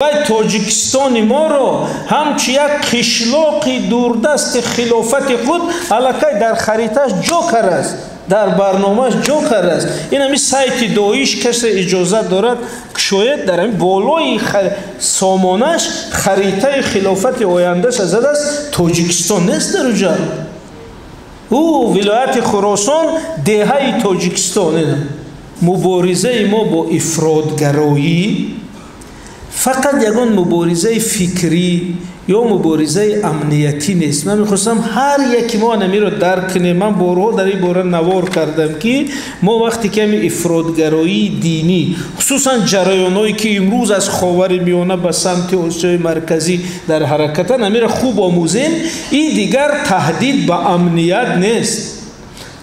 وای توجیکستان ما رو همچی یک قشلاقی دوردست خلافت خود علاقه در خریطش جوکر است، در برنامهش جوکر است. این همی سایت داعش کسی اجازه دارد که شاید در این بالای سامانش خریطه خلافت آیندهش زده است. توجیکستان نیست در اونجا. او ولایت خراسان دهه توجیکستانه. مبارزه ما با افراطگرایی فقط یگان مبارزه فکری یا مبارزه امنیتی نیست. من میخواستم هر یکی ما نمی رو درک کنیم. من بارها در این باره نوار کردم که ما وقتی که همی افراطگرایی دینی خصوصا جریانایی که امروز از خاورمیانه به سمت آسیای مرکزی در حرکت نمی رو خوب آموزیم، این دیگر تهدید به امنیت نیست،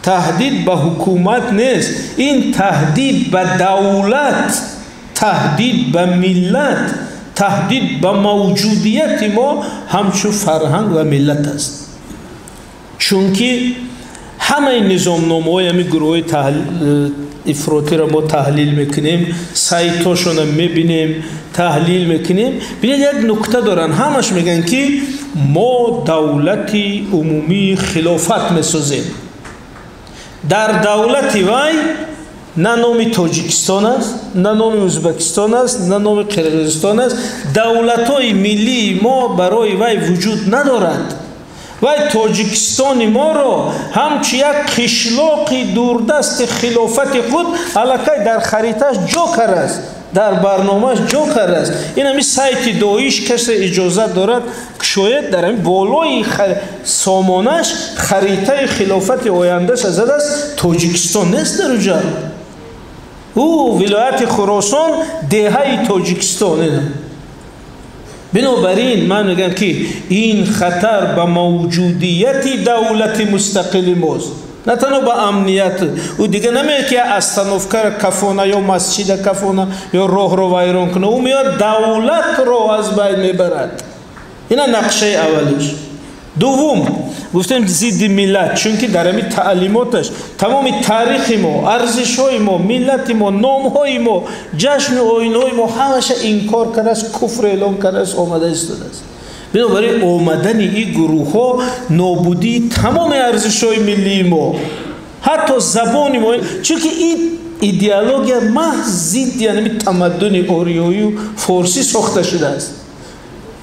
تهدید به حکومت نیست، این تهدید به دولت، تهدید به ملت، تهدید به موجودیت ما همچون فرهنگ و ملت است. چون که همه نظامنامه‌های همی گروه افراطی را ما تحلیل میکنیم، سایتاشون هم میبینیم، تحلیل میکنیم. ببینید یک نکته دارن، همش میگن که ما دولتی عمومی خلافت میسازیم. در دولتی وای نه نام تاجیکستان است، نه نام ازبکستان است، نه نام قرقیزستان است. دولت‌های ملی ما برای وی وجود ندارد. وی تاجیکستان ما را همچی یک قشلاقی دوردست خلافت خود علاقه در خریطش جوکر است، در برنامهش جوکر است. این همی سایت داعش کسی اجازه دارد که شاید در این بالای سامانش خریطه خلافت آیندهش زده است. تاجیکستان نیست در اونجا. او ولایت خراسان دهه تاجیکستانه. بنابراین من میگم که این خطر به موجودیت دولت مستقل ماست، نه تنها به امنیت. او دیگه نمیاد که استانوفکر کفانه یا مسجد کفانه یا راه رو ویران کنه، او میاد دولت رو از بین میبرد. این نقشه اولیش. دوم گفتم ضد ملت، چون که در همین تعلیماتش تمام تاریخ ما، ارزش های ما، ملت ما، نام های ما، جشن و آیین های ما همش انکار کرده است، کفر اعلام کرده است، آمده ایستاده است. بنابراین آمدن این گروه ها نابودی تمام ارزش های ملی ما، حتی زبان ما، چون که این ایدئولوژی محض ضد یعنی تمدن آریایی و فارسی ساخته شده است.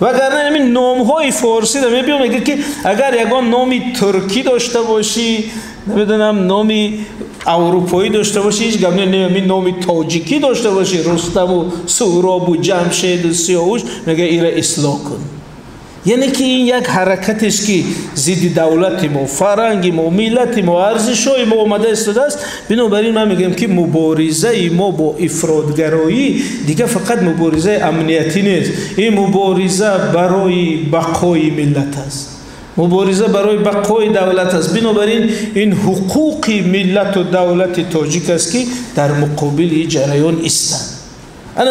وگرنه همین نام های فارسی رو میبینم میگه که اگر یگان نامی ترکی داشته باشی، نمیدونم نامی اروپایی داشته باشی، هیچ گم نمی نامی تاجیکی داشته باشی، رستم و سهراب و جمشید و سیاوش، میگه ایره اصلاح کن. یعنی که این یک حرکت است که ضد دولت ما، فرهنگ ما، ملت ما، ارزش های ما آمده ایستاده است. بنابراین من میگم که مبارزه ما با افراطگرایی دیگه فقط مبارزه امنیتی نیست، این مبارزه برای بقای ملت است، مبارزه برای بقای دولت است. بنابراین این حقوق ملت و دولت تاجیک است که در مقابل این جریان ایستند.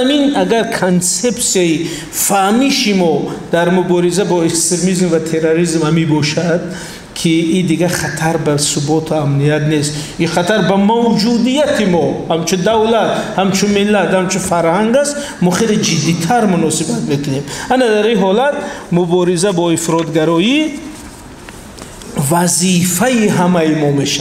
این اگر کنسپسی فهمیش ما در مبارزه با اکستریمیسم و تروریسم همی باشد که این دیگه خطر بر ثبات و امنیت نیست، این خطر به موجودیت ما همچون دولت، همچون ملت، همچون فرهنگ است. ما خیلی جدیتر مناسبت میکنیم. در این حالت مبارزه با افراطگرایی وظیفه همه ما میشه.